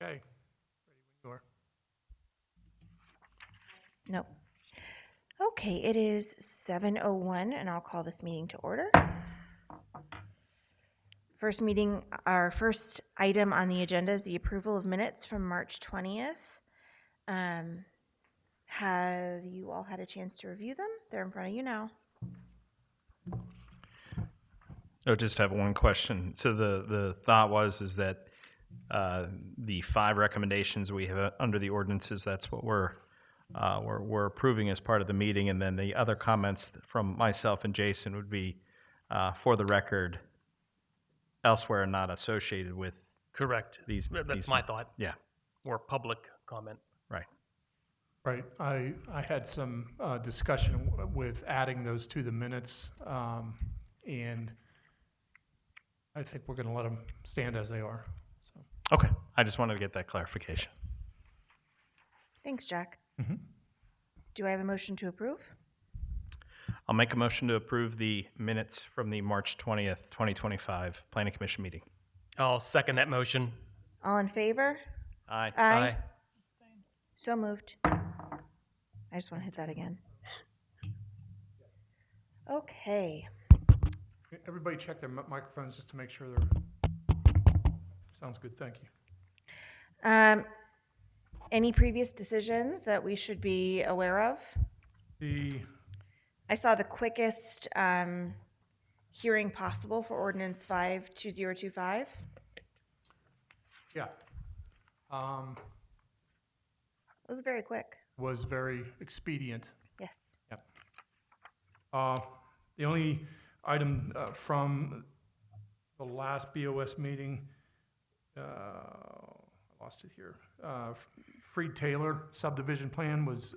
Okay. Ready when you are. Nope. Okay, it is 7:01, and I'll call this meeting to order. Our first item on the agenda is the approval of minutes from March 20th. Have you all had a chance to review them? They're in front of you now. I just have one question. So the thought is that the 5 recommendations we have under the ordinances, that's what we're approving as part of the meeting, and then the other comments from myself and Jason would be for the record elsewhere, not associated with Correct. these. That's these my minutes. thought. Yeah, Or public comment. right. Right. I had some discussion with adding those to the minutes, and I think we're going to let them stand as they are. So. Okay, I just wanted to get that clarification. Thanks, Jack. Mhm. Do I have a motion to approve? I'll make a motion to approve the minutes from the March 20th, 2025 Planning Commission meeting. I'll second that motion. All in favor? Aye. So moved. I just want to hit that again. Okay. Everybody check their microphones just to make sure they're. Sounds good. Thank you. Any previous decisions that we should be aware of? I saw the quickest hearing possible for ordinance 52025. Yeah. It was very quick. Was very expedient. Yes. Yep. The only item from the last BOS meeting, I lost it here. Freed Taylor subdivision plan was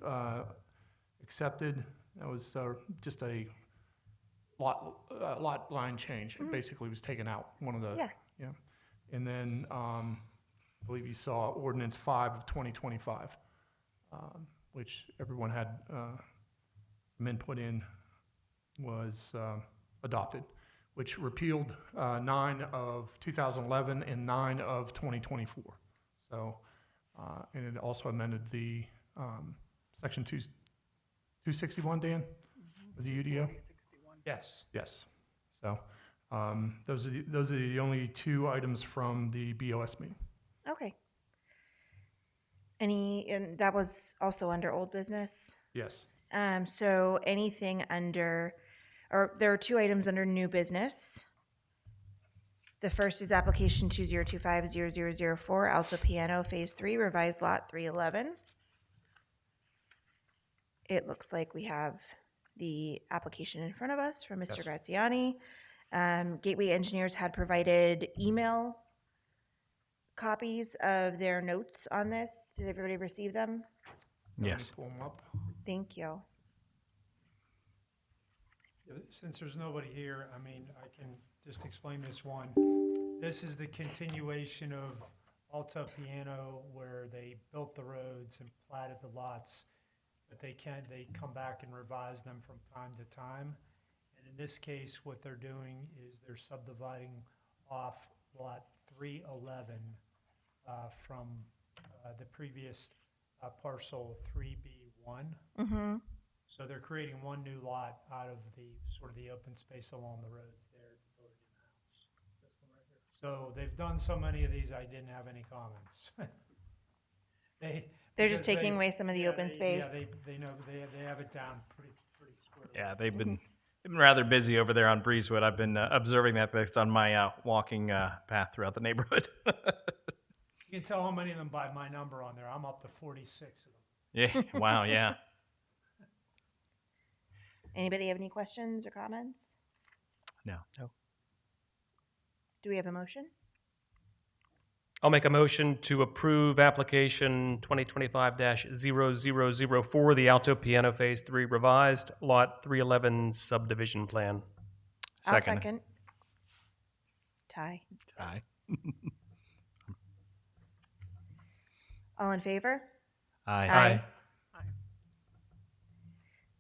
accepted. That was just a lot line change. It basically was taken out. One of the Yeah. And then I believe you saw ordinance 5 of 2025. Which everyone had some input in, was adopted, which repealed 9 of 2011 and 9 of 2024. So, and it also amended the section 261, Dan, of the UDO? Yes. Yes. So those are the only 2 items from the BOS meeting. Okay. And that was also under old business? Yes. So anything under, or there are 2 items under new business. The first is application 2025-0004, Alto Piano Phase 3, revised lot 311. It looks like we have the application in front of us from Mr. Yes. Graziani. Gateway Engineers had provided email copies of their notes on this. Did everybody receive them? Yes. Pull them up. Thank you. Since there's nobody here, I mean, I can just explain this one. This is the continuation of Alta Piano, where they built the roads and platted the lots, but they come back and revise them from time to time. And in this case, what they're doing is they're subdividing off lot 311 from the previous parcel 3B1. Mm-hmm. So they're creating one new lot out of the sort of the open space along the roads there to build a new house. This one right here. So they've done so many of these, I didn't have any comments. They're just taking away some of the open space. Yeah, they know they have it down pretty squarely. Yeah, they've been rather busy over there on Breezewood. I've been observing that based on my walking path throughout the neighborhood. You can tell how many of them by my number on there. I'm up to 46 of them. Yeah. Wow. Yeah. Anybody have any questions or comments? No. Do we have a motion? I'll make a motion to approve application 2025-0004, the Alto Piano Phase 3 revised, lot 311 subdivision plan. I'll second. Ty. Aye. All in favor? Aye.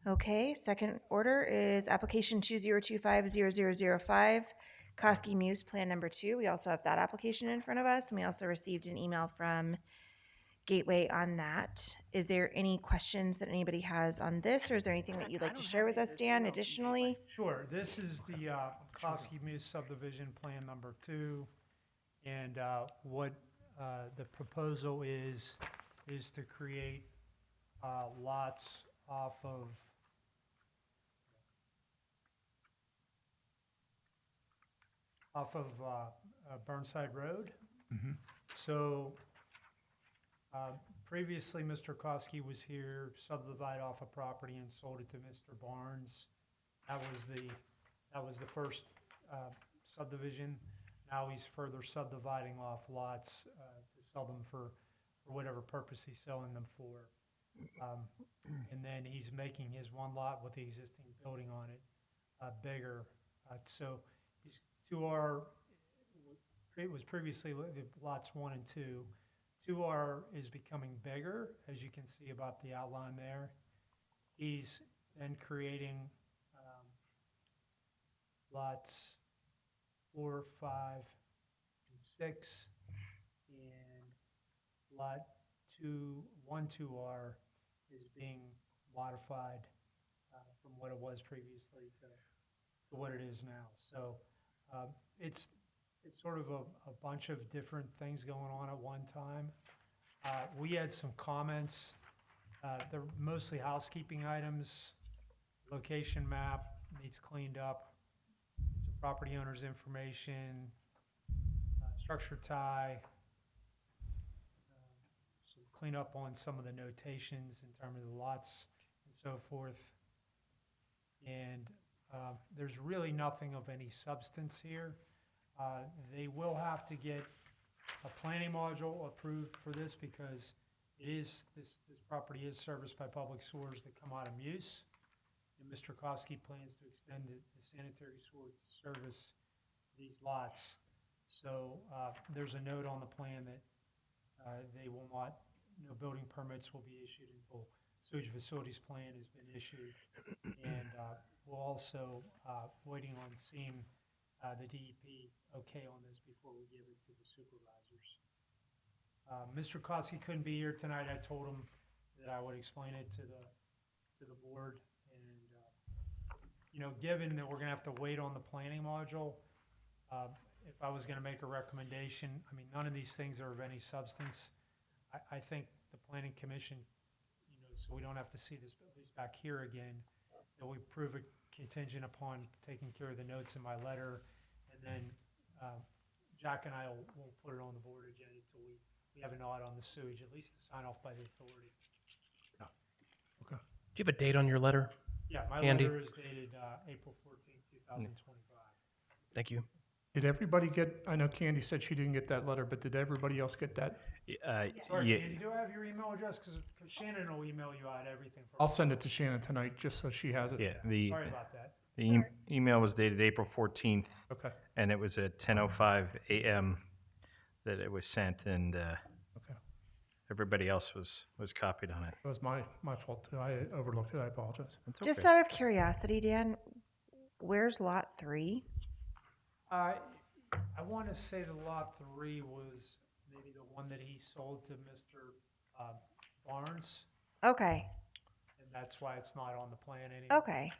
Okay, second order is application 2025-0005, Koski Muse Plan Number 2, we also have that application in front of us, and we also received an email from Gateway on that. Is there any questions that anybody has on this, or is there anything that you'd like to share with us, Dan, additionally? Sure, this is the Koski Muse subdivision plan number 2. And what the proposal is to create lots off of Burnside Road. So previously, Mr. Koski was here, subdivided off a property and sold it to Mr. Barnes. That was the first subdivision. Now he's further subdividing off lots to sell them for whatever purpose he's selling them for. And then he's making his one lot with the existing building on it bigger. So these it was previously lots 1 and 2. 2R is becoming bigger, as you can see about the outline there. He's then creating lots 4, 5, and 6, and lot 1-2R is being modified from what it was previously to what it is now. So it's sort of a bunch of different things going on at one time. We had some comments. They're mostly housekeeping items. Location map needs cleaned up. Some property owner's information, structure tie, some cleanup on some of the notations in terms of the lots and so forth. And there's really nothing of any substance here. They will have to get a planning module approved for this because this property is serviced by public sewers that come out of Muse. And Mr. Koski plans to extend the sanitary sewer to service these lots. So there's a note on the plan that no building permits will be issued until sewage facilities plan has been issued. And we're also waiting on seeing the DEP okay on this before we give it to the supervisors. Mr. Koski couldn't be here tonight. I told him that I would explain it to the board. And given that we're going to have to wait on the planning module, if I was going to make a recommendation, I mean, none of these things are of any substance. I think the planning commission, so we don't have to see this at least back here again, that we prove it contingent upon taking care of the notes in my letter, and then Jack and I will put it on the board agenda until we have a nod on the sewage, at least to sign off by the authority. Okay. Do you have a date on your letter? Yeah, my Andy? letter is dated April 14th, 2025. Thank you. Did everybody get, I know Candy said she didn't get that letter, but did everybody else get that? Sorry, yeah, Andy, do I have your email address? Because Shannon will email you out everything. I'll send it to Shannon tonight, just so she has it. yeah. Sorry about that. The email was dated April 14th, Okay, and it was at 10:05 a.m. that it was sent, and okay. everybody else was copied on it. It was my fault, too. I overlooked it. I apologize. It's Just okay. out of curiosity, Dan, where's lot 3? I want to say the lot 3 was maybe the one that he sold to Mr. Barnes, Okay, and that's why it's not on the plan anymore. okay.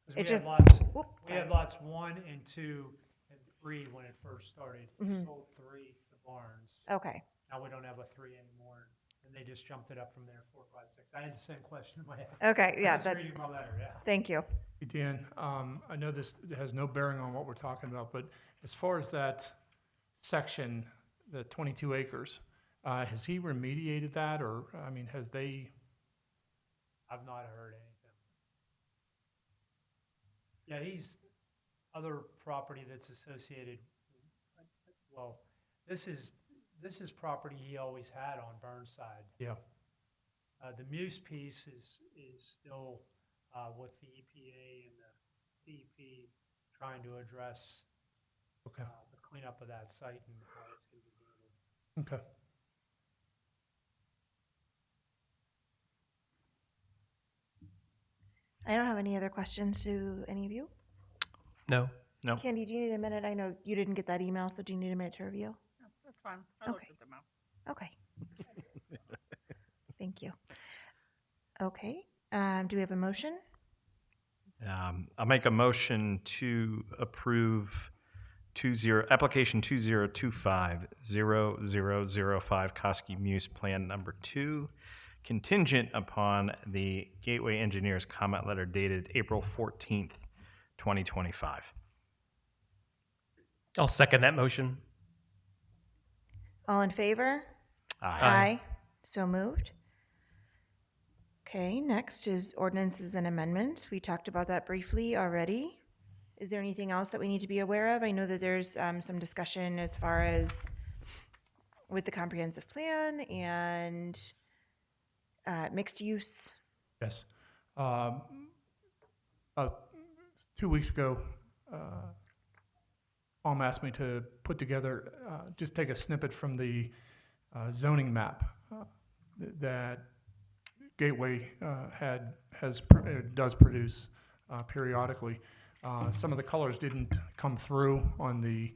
'Cause It just, whoop, we had sorry. lots 1 and 2 and 3 when it first started. He sold 3 to Barnes. Okay, Now we don't have a 3 anymore, and they just jumped it up from there, 4, 5, 6. I had the same question in my head. okay, yeah, I was that, reading my letter, yeah. thank you. Hey, Dan, I know this has no bearing on what we're talking about, but as far as that section, the 22 acres, has he remediated that, or, I mean, have they, I've not heard anything. Yeah, he's other property that's associated, well, this is property he always had on Burnside. yeah, The Muse piece is still with the EPA and the DEP trying to address okay, the cleanup of that site and how it's going to be handled. okay. I don't have any other questions to any of you. No, No. Candy, do you need a minute? I know you didn't get that email, so do you need a minute to review? That's fine. I looked Okay. at them out. Okay. Thank you. Okay, do we have a motion? I'll make a motion to approve application 2025-0005 Koski Muse Plan Number 2, contingent upon the Gateway Engineers comment letter dated April 14th, 2025. I'll second that motion. All in favor? Aye. So moved. Okay, next is ordinances and amendments. We talked about that briefly already. Is there anything else that we need to be aware of? I know that there's some discussion as far as with the comprehensive plan and mixed use. Yes. About 2 weeks ago, Tom asked me to put together, just take a snippet from the zoning map that Gateway does produce periodically. Some of the colors didn't come through on the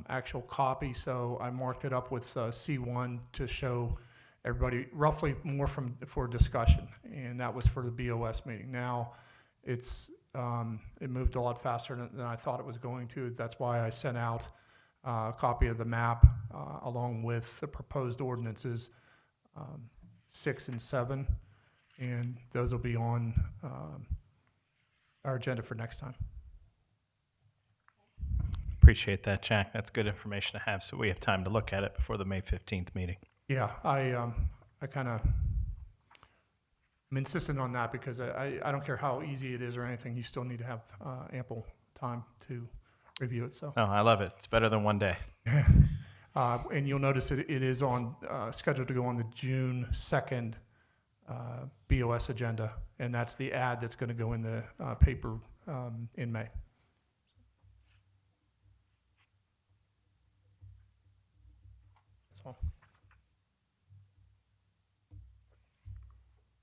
actual copy, so I marked it up with C1 to show everybody roughly more for discussion, and that was for the BOS meeting. Now, it moved a lot faster than I thought it was going to. That's why I sent out a copy of the map along with the proposed ordinances 6 and 7, and those will be on our agenda for next time. Appreciate that, Jack. That's good information to have, so we have time to look at it before the May 15th meeting. Yeah, I'm insistent on that because I don't care how easy it is or anything, you still need to have ample time to review it, so. Oh, I love it. It's better than one day. And you'll notice it is on, scheduled to go on the June 2nd BOS agenda, and that's the ad that's gonna go in the paper in May. That's all.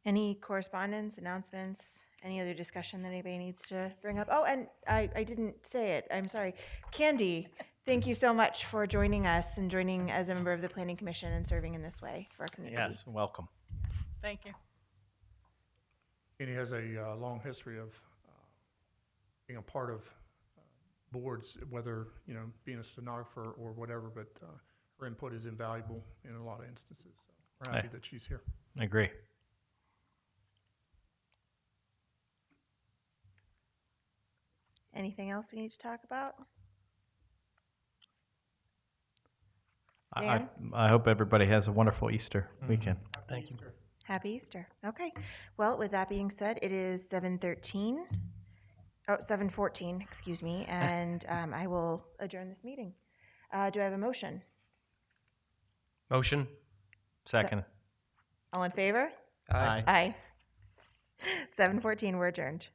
Any correspondence, announcements, any other discussion that anybody needs to bring up? Oh, and I didn't say it. I'm sorry. Candy, thank you so much for joining us and joining as a member of the Planning Commission and serving in this way for our community. Yes, welcome. Thank you. And he has a long history of being a part of boards, whether, being a stenographer or whatever, but her input is invaluable in a lot of instances. So we're happy that she's here. I agree. Anything else we need to talk about? I Dan? hope everybody has a wonderful Easter weekend. Thank you. Happy Easter. Okay. Well, with that being said, it is 7:14, excuse me, and I will adjourn this meeting. Do I have a motion? Motion? Second. All in favor? Aye. Aye. 7:14, we're adjourned.